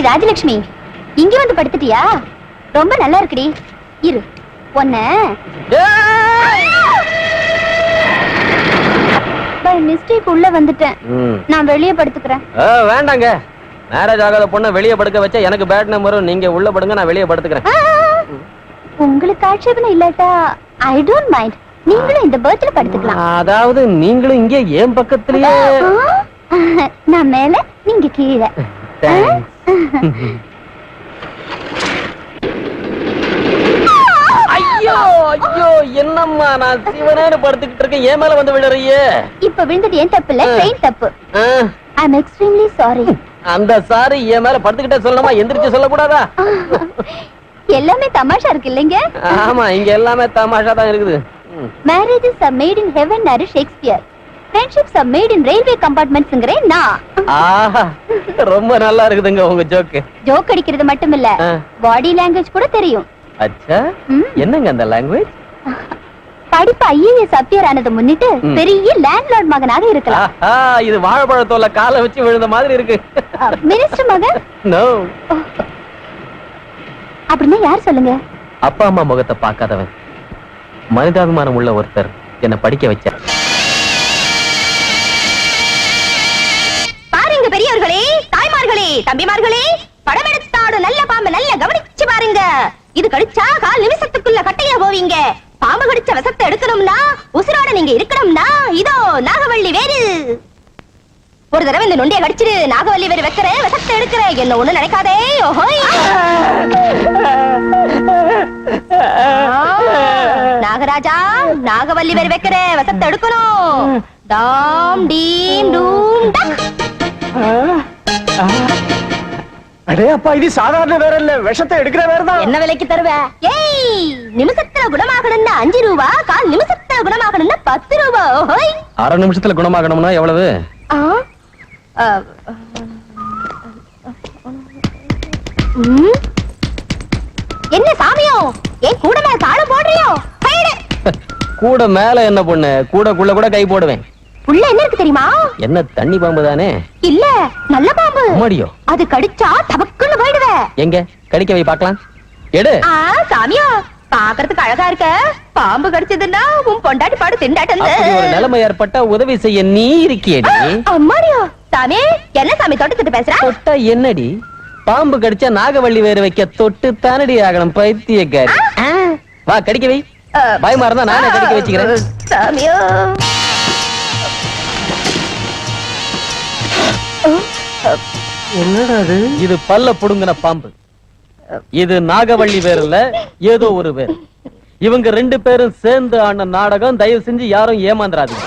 ராஜலட்சுமி, இங்க வந்து படுத்துட்டியா? ரொம்ப நல்லா இருக்குடி. இரு, ஒன்ன பை மிஸ்டேக் உள்ள வந்துட்டேன். நான் வெளியே படுத்துக்கிறேன். வேண்டாங்க, மேரேஜ் ஆகாத பொண்ணை வெளியே படுக்க வச்சா எனக்கு பேட் நம்பரும். நீங்க உள்ள படுங்க, நான் வெளியே படுத்துக்கிறேன். உங்களுக்கு ஆட்சேபனை இல்லாட்டா ஐ டோன்ட் மைண்ட். நீங்களும் இந்த பெர்த்ல படுத்துக்கலாம். அதாவது நீங்களும் இங்கே ஏன் பக்கத்துலயே? நான் மேல, நீங்க கீழே. ஐயோ ஐயோ, என்னம்மா நான் சிவனேன்னு படுத்துக்கிட்டு இருக்கேன், ஏன் மேல வந்து விழுறியே? இப்ப விழுந்தது ஏன் தப்பு இல்ல, ட்ரெயின் தப்பு. ஐ அம் எக்ஸ்ட்ரீம்லி சாரி. அந்த சாரி என் மேல படுத்துக்கிட்டே சொல்லணுமா, எந்திரிச்சு சொல்லக்கூடாதா? எல்லாமே தமாஷா இருக்கு இல்லைங்க? ஆமா, இங்க எல்லாமே தமாஷா தான் இருக்குது. Marriages are made in heaven நாரு Shakespeare. Friendships are made in railway கம்பார்ட்மெண்ட்ஸ்ங்கறேன் நான். ஆஹா, ரொம்ப நல்லா இருக்குதுங்க உங்க ஜோக். ஜோக் அடிக்கிறது மட்டும் இல்ல, பாடி லாங்குவேஜ் கூட தெரியும். அச்சா, என்னங்க அந்த லாங்குவேஜ்? படிப்பு ஐஏஎஸ் அப்பியர் ஆனது முன்னிட்டு பெரிய லேண்ட்லார்ட் மகனாக இருக்கலாம். இது வாழைப்பழத்தோல காலை வச்சு விழுந்த மாதிரி இருக்கு. மினிஸ்டர் மகன்? நோ. அப்படின்னா யார் சொல்லுங்க? அப்பா அம்மா முகத்தை பார்க்காதவன், மனிதாபிமானம் உள்ள ஒருத்தர் என்ன படிக்க வச்சார். பாருங்க பெரியவர்களே, தாய்மார்களே, தம்பிமார்களே, படம் எடுத்தாடு நல்ல பாம்பு நல்ல கவனிச்சு பாருங்க. இது கடிச்சா கால் நிமிஷத்துக்குள்ள கட்டையா போவீங்க. பாம்பு கடிச்ச விஷத்தை எடுக்கணும்னா, உசுரோட நீங்க இருக்கணும்னா, இதோ நாகவள்ளி வேறு. ஒரு தடவை இந்த நொண்டியை கடிச்சிரு, நாகவள்ளி வேறு வைக்கிற விஷத்தை எடுக்கிற, என்ன ஒண்ணு நினைக்காதே. ஓஹோய், நாகராஜா, நாகவள்ளி வேறு வைக்கிற விஷத்தை எடுக்கணும். டாம் டீம் டூம் டக். அடே அப்பா, இது சாதாரண வேற இல்ல, விஷத்தை எடுக்கிற வேற தான். என்ன விலைக்கு தருவ? ஏய், நிமிஷத்துல குணமாகணும்னா 5 ரூபா, கால் நிமிஷத்துல குணமாகணும்னா 10 ரூபா. ஓஹோய், அரை நிமிஷத்துல குணமாகணும்னா எவ்வளவு? என்ன சாமியோ, ஏன் கூட மேல தாளம் போடுறியோ? கூட மேல என்ன பொண்ணு, கூடக்குள்ள கூட கை போடுவேன். உள்ள என்ன இருக்கு தெரியுமா? என்ன தண்ணி பாம்பு தானே? இல்ல, நல்ல பாம்பு. மாடியோ? அது கடிச்சா தபக்குன்னு போயிடுவே. எங்க கடிக்க வை பார்க்கலாம். எடு. சாமியா, பாக்குறதுக்கு அழகா இருக்க. பாம்பு கடிச்சதுன்னா உன் பொண்டாட்டி பாடு திண்டாட்டம். ஒரு நிலைமை ஏற்பட்டா உதவி செய்ய நீ இருக்கியடி. அம்மாடியோ, சாமி என்ன சாமி தொட்டு பேசுற? தொட்டா என்னடி? பாம்பு கடிச்சா நாகவள்ளி வேறு வைக்க தொட்டு தானடி ஆகணும், பைத்தியக்காரி. வா கடிக்க வை. பயமா இருந்தா நானே கடிக்க வச்சுக்கிறேன். சாமியோ, என்னடா இது? பல்ல புடுங்கின பாம்பு. இது நாகவள்ளி வேர் இல்ல, ஏதோ ஒரு வேர். இவங்க 2 பேரும் சேர்ந்து ஆன நாடகம். தயவு செஞ்சு யாரும் ஏமாந்துறாதீங்க.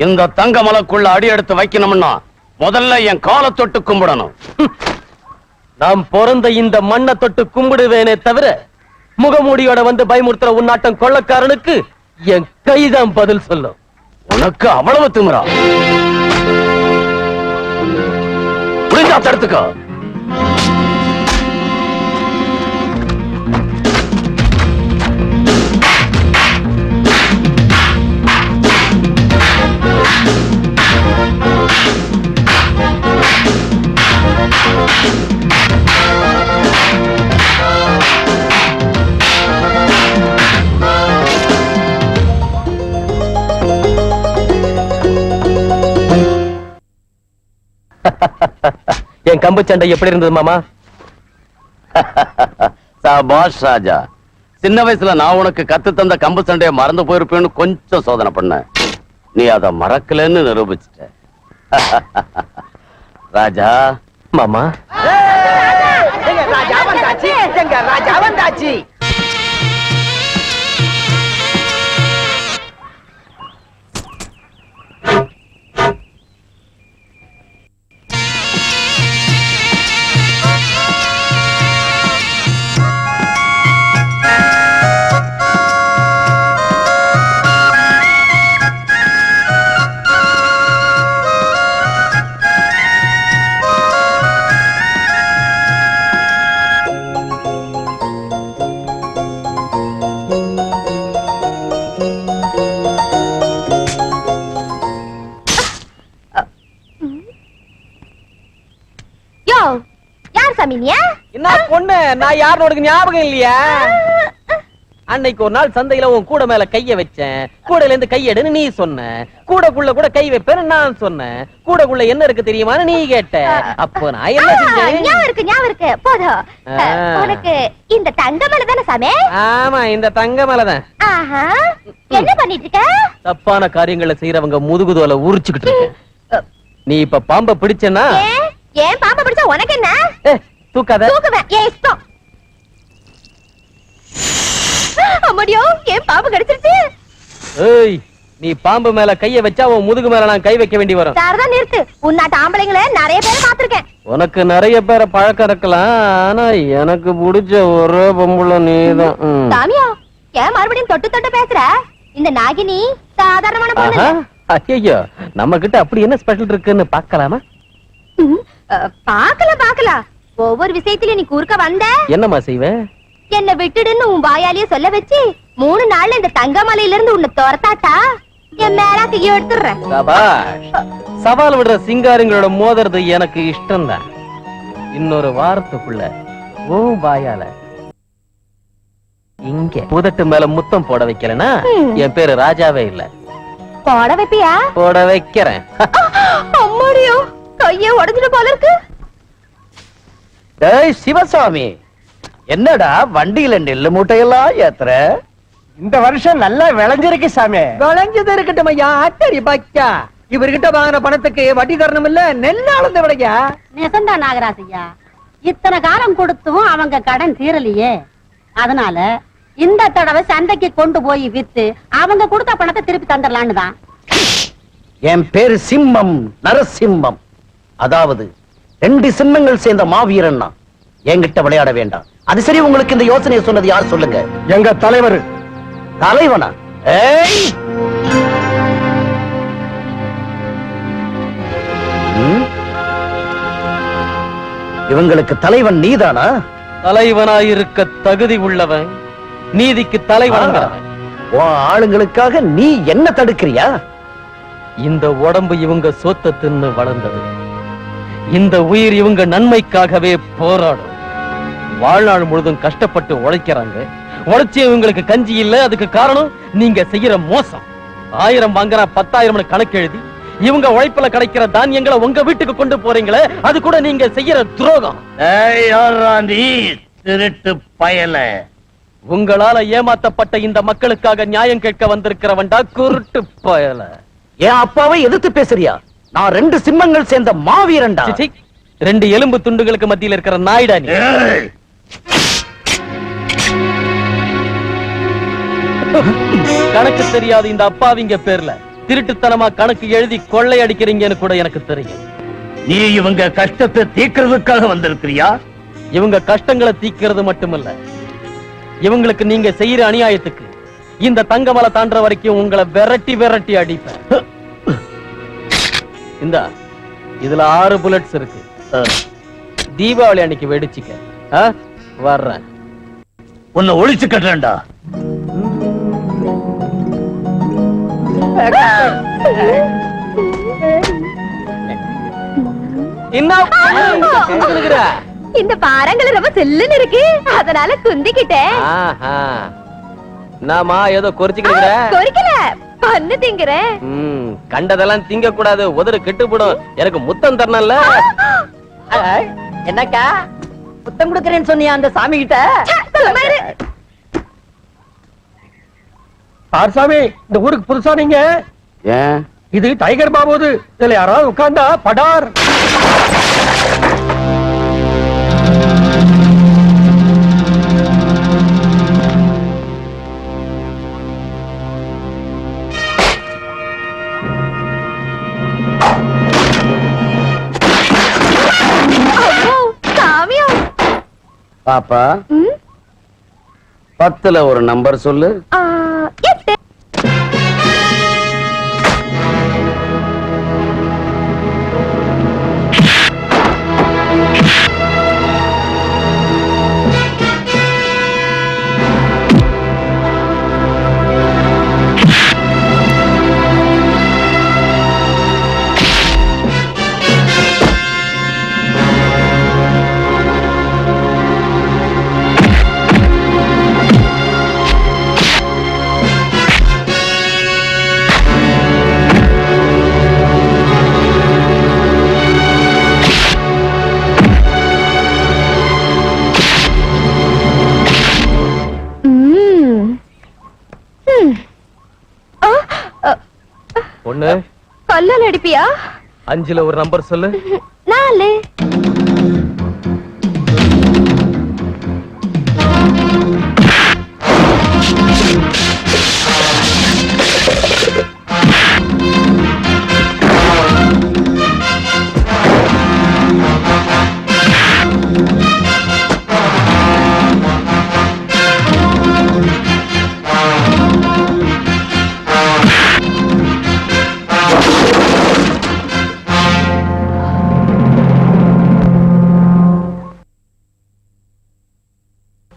இந்த தங்க மலைக்குள்ள அடி எடுத்து வைக்கணும்னா முதல்ல என் காலை தொட்டு கும்பிடணும். நாம் பிறந்த இந்த மண்ணை தொட்டு கும்பிடுவேனே தவிர, முகமூடியோட வந்து பயமுறுத்துற உன்னாட்டம் கொள்ளக்காரனுக்கு என் கைதான் பதில் சொல்லும். உனக்கு அவ்வளவு திமிரா? புரிஞ்சா தடுத்துக்கோ. என் கம்பு சண்டை எப்படி இருந்தது மாமா? சாபாஷ் ராஜா, சின்ன வயசுல நான் உனக்கு கத்து தந்த கம்பு சண்டையை மறந்து போயிருப்பேன்னு கொஞ்சம் சோதனை பண்ண. நீ அதை மறக்கலன்னு நிரூபிச்சிட்ட. ராஜா. மாமா, ராஜா வந்தாச்சு, எங்க ராஜா வந்தாச்சு. பொண்ணு நான் யாருன்னு உனக்கு ஞாபகம் இல்லையா? அன்னைக்கு ஒரு நாள் சந்தையில உன் கூட மேல கைய வச்சேன். கூடையில இருந்து கையெடுன்னு நீ சொன்ன. கூடைக்குள்ள கூட கை வைப்பேன்னு நான் சொன்னேன். கூடைக்குள்ள என்ன இருக்கு தெரியுமான்னு நீ கேட்ட. அப்போ நான் என்ன செஞ்சேன்? ஞாபகம் இருக்கு போதும். உனக்கு இந்த தங்கமலை தானே சாமி? ஆமா, இந்த தங்கமலை தான். ஆஹா, என்ன பண்ணிட்டு இருக்க? தப்பான காரியங்களை செய்யறவங்க முதுகுதோல உரிச்சுக்கிட்டு இருக்க. நீ இப்ப பாம்ப பிடிச்சனா? ஏன் பாம்பை பிடிச்சா உனக்கு என்ன? தூக்காத. தூக்குவேன், ஏன் இஷ்டம். அம்மாடியோ, ஏன் பாம்பு கடிச்சிருச்சு? ஏய், நீ பாம்பு மேல கைய வச்சா உன் முதுகு மேல நான் கை வைக்க வேண்டி வரும். சாரதான் நிறுத்து. உன்னாட்ட ஆம்பளைங்களை நிறைய பேரை பாத்திருக்கேன். உனக்கு நிறைய பேரை பழக்கம் இருக்கலாம், ஆனா எனக்கு பிடிச்ச ஒரே பொம்பளை நீதான். சாமியா, ஏன் மறுபடியும் தொட்டு தொட்டு பேசுற? இந்த நாகினி சாதாரணமான பொண்ணு. ஐயோ, நம்ம கிட்ட அப்படி என்ன ஸ்பெஷல் இருக்குன்னு பாக்கலாமா? பாக்கலாம். ஒவ்வொரு விஷயத்திலயும் நீ குறுக்க வந்த என்னமா செய்வேன்? என்ன விட்டுடுன்னு உன் வாயாலேயே சொல்ல வச்சு 3 நாள்ல இந்த தங்கமலையில இருந்து உன்னை துரத்தாட்டா என் மேலாக்கு எடுத்துடுறேன். சவால் விடுற சிங்காரிங்களோட மோதுறது எனக்கு இஷ்டம் தான். இன்னொரு வாரத்துக்குள்ள உன் வாயால இங்க புதட்டு மேல முத்தம் போட வைக்கலனா என் பேரு ராஜாவே இல்ல. போட வைப்பியா? போட வைக்கிறேன். அம்மாடியோ, கையே உடைஞ்சிட்டு போல இருக்கு. டேய் சிவசாமி, என்னடா வண்டியில நெல்லு மூட்டையெல்லாம் ஏத்துற? இந்த வருஷம் நல்லா விளைஞ்சிருக்கு சாமி. விளைஞ்சது இருக்கட்டும் ஐயா, அட்டடி பாக்கியா. இவர்கிட்ட வாங்கின பணத்துக்கு வட்டி தரணும் இல்ல, நெல் அளந்து விடையா. நெசந்தா நாகராஜ் ஐயா, இத்தனை காலம் கொடுத்தும் அவங்க கடன் தீரலையே. அதனால இந்த தடவை சந்தைக்கு கொண்டு போய் வித்து அவங்க கொடுத்த பணத்தை திருப்பி தந்துடலான்னு தான். என் பேரு சிம்மம் நரசிம்மம். அதாவது 2 சிம்மங்கள் சேர்ந்த மாவீரன். என்கிட்ட விளையாட வேண்டாம். அது சரி, உங்களுக்கு இந்த யோசனையை சொன்னது யார் சொல்லுங்க? எங்க தலைவர். தலைவனா? ஏய், இவங்களுக்கு தலைவன் நீதானா? தலைவனாயிருக்க தகுதி உள்ளவன், நீதிக்கு தலைவன். ஆளுங்களுக்காக நீ என்ன தடுக்கிறியா? இந்த உடம்பு இவங்க சொத்த தின்னு வளர்ந்தது. இந்த உயிர் இவங்க நன்மைக்காகவே போராடும். வாழ்நாள் முழுதும் கஷ்டப்பட்டு உழைக்கிறாங்க. உழைச்சி இவங்களுக்கு கஞ்சி இல்ல. அதுக்கு காரணம் நீங்க செய்யற மோசம். 1000 வாங்குற 10,000 கணக்கு எழுதி இவங்க உழைப்புல கிடைக்கிற தானியங்களை உங்க வீட்டுக்கு கொண்டு போறீங்களே, அது கூட நீங்க செய்யற துரோகம். திருட்டு பயல. உங்களால ஏமாத்தப்பட்ட இந்த மக்களுக்காக நியாயம் கேட்க வந்திருக்கிறவன்டா குருட்டு பயல. என் அப்பாவை எதிர்த்து பேசுறியா? நான் 2 சிம்மங்கள் சேர்ந்த மாவீரன்டா. 2 எலும்பு துண்டுகளுக்கு மத்தியில் இருக்கிற நாய்டா நீ. கணக்கு தெரியாது இந்த அப்பாவிங்க பேர்ல திருட்டுத்தனமா கணக்கு எழுதி கொள்ளை அடிக்கிறீங்கன்னு கூட எனக்கு தெரியும். நீ இவங்க கஷ்டத்தை தீர்க்கிறதுக்காக வந்திருக்கிறியா? இவங்க கஷ்டங்களை தீக்கிறது மட்டுமல்ல, இவங்களுக்கு நீங்க செய்யற அநியாயத்துக்கு இந்த தங்கமலை தாண்டற வரைக்கும் உங்களை விரட்டி விரட்டி அடிப்பேன். இந்த இதுல 6 புல்லட்ஸ் இருக்கு. தீபாவளி அன்னைக்கு வெடிச்சுக்க. வர்றேன். உன்னை ஒளிச்சு கட்டுறேன்டா. இந்த பாறங்கள் ரொம்ப செல்லுன்னு இருக்கு, அதனால குந்திக்கிட்டேன். நாமா ஏதோ கொறிக்கல, பண்ணு திங்குறேன். கண்டதெல்லாம் திங்க கூடாது, உதறு கெட்டுப்படும். எனக்கு முத்தம் தரணும்ல. என்னக்கா முத்தம் கொடுக்கறேன்னு சொன்னியா அந்த சாமி கிட்ட? சாமி, இந்த ஊருக்கு புதுசா நீங்க? ஏன் இது டைகர் பாபோது. இதுல யாராவது உட்கார்ந்தா படார். பாப்பா, 10ல ஒரு நம்பர் சொல்லு. 8. ஒண்ணு கல்லால் அடிப்பியா? 5ல ஒரு நம்பர் சொல்லு. 4.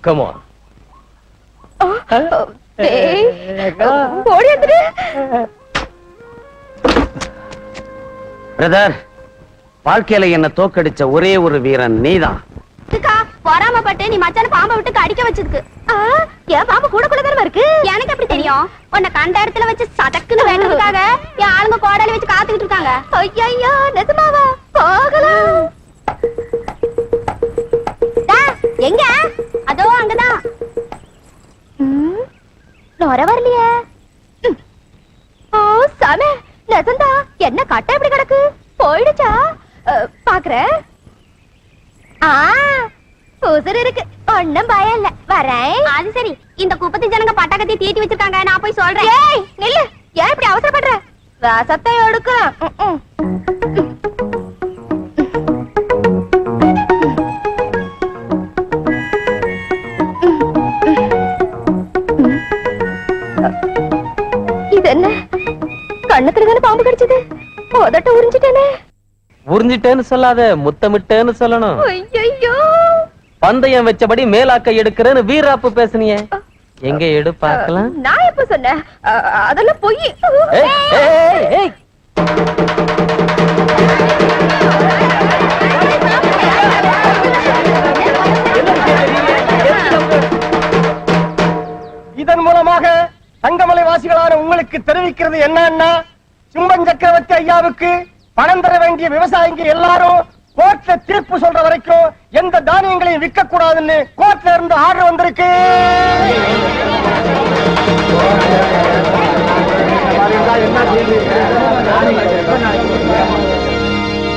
Come on. ஓடி வந்துரு. பிரதர், வாழ்க்கையில என்ன தோக்கடிச்ச ஒரே ஒரு வீரன் நீதான். பொறாமப்பட்டு நீ மச்சான பாம்பை விட்டு கடிக்க வச்சதுக்கு. என் பாம்பு கூட தானே இருக்கு. எனக்கு எப்படி தெரியும்? உன்னை கண்ட இடத்துல வச்சு சதக்குன்னு வேண்டதுக்காக என் ஆளுங்க கோடாலி வச்சு காத்துக்கிட்டு இருக்காங்க. ஐயோ, நிஜமாவா? போகலாம். எங்க? அதோ அங்கதான். நொர வரலையே. ஓ சாமி, நிஜந்தா? என்ன கட்ட எப்படி கிடக்கு? போயிடுச்சா? பாக்குறேன். உசுர் இருக்கு, ஒண்ணும் பயம் இல்ல. வரேன். அது சரி, இந்த குப்பத்தி ஜனங்க பட்டாக்கத்தி தீட்டி வச்சிருக்காங்க, நான் போய் சொல்றேன். ஏய் நில்லு, ஏன் இப்படி அவசரப்படுற? ரசத்தை எடுக்கலாம். இது என்ன? கண்ணத்துல தானே பாம்பு கடிச்சது. உதட்ட உறிஞ்சிட்டேனே. உறிஞ்சிட்டேன்னு சொல்லாத, முத்தமிட்டேன்னு சொல்லணும். ஐயோ, பந்தயம் வச்சபடி மேலாக்க எடுக்கிறேன்னு வீராப்பு பேசுனியே, எங்க எடு பார்க்கலாம். நான் எப்ப சொன்னேன்? அதெல்லாம் பொய். ஏய், ஏய், ஏய். இதன் மூலமாக தங்கமலை வாசிகளான உங்களுக்கு தெரிவிக்கிறது என்னன்னா, சிம்மன் சக்கரவர்த்தி ஐயாவுக்கு பணம் தர வேண்டிய விவசாயிங்க எல்லாரும் கோர்ட்ல தீர்ப்பு சொல்ற வரைக்கும் எந்த தானியங்களையும் விற்க கூடாதுன்னு கோர்ட்ல இருந்து ஆர்டர் வந்திருக்கு.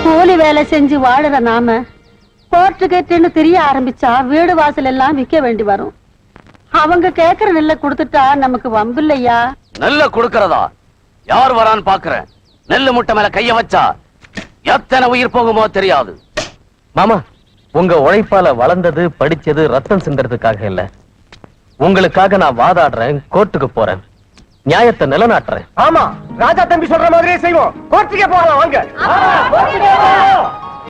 கூலி வேலை செஞ்சு வாழுற நாம கோர்ட்டு கேட்டுன்னு தெரிய ஆரம்பிச்சா வீடு வாசல் எல்லாம் விற்க வேண்டி வரும். அவங்க கேக்குற நெல்லை கொடுத்துட்டா நமக்கு வம்பு இல்லையா? நெல்ல கொடுக்கறதா? யார் வரான்னு பாக்குறேன். நெல்லு முட்டை மேல கைய வச்சா எத்தனை உயிர் போகுமோ தெரியாது. மாமா, உங்க உழைப்பால வளர்ந்தது படிச்சது ரத்தம் சிந்தறதுக்காக இல்ல. உங்களுக்காக நான் வாதாடுறேன், கோர்ட்டுக்கு போறேன், நியாயத்தை நிலைநாட்டுறேன். ஆமா, ராஜா தம்பி சொல்ற மாதிரியே செய்வோம். கோர்ட்டுக்கே போகலாம் வாங்க.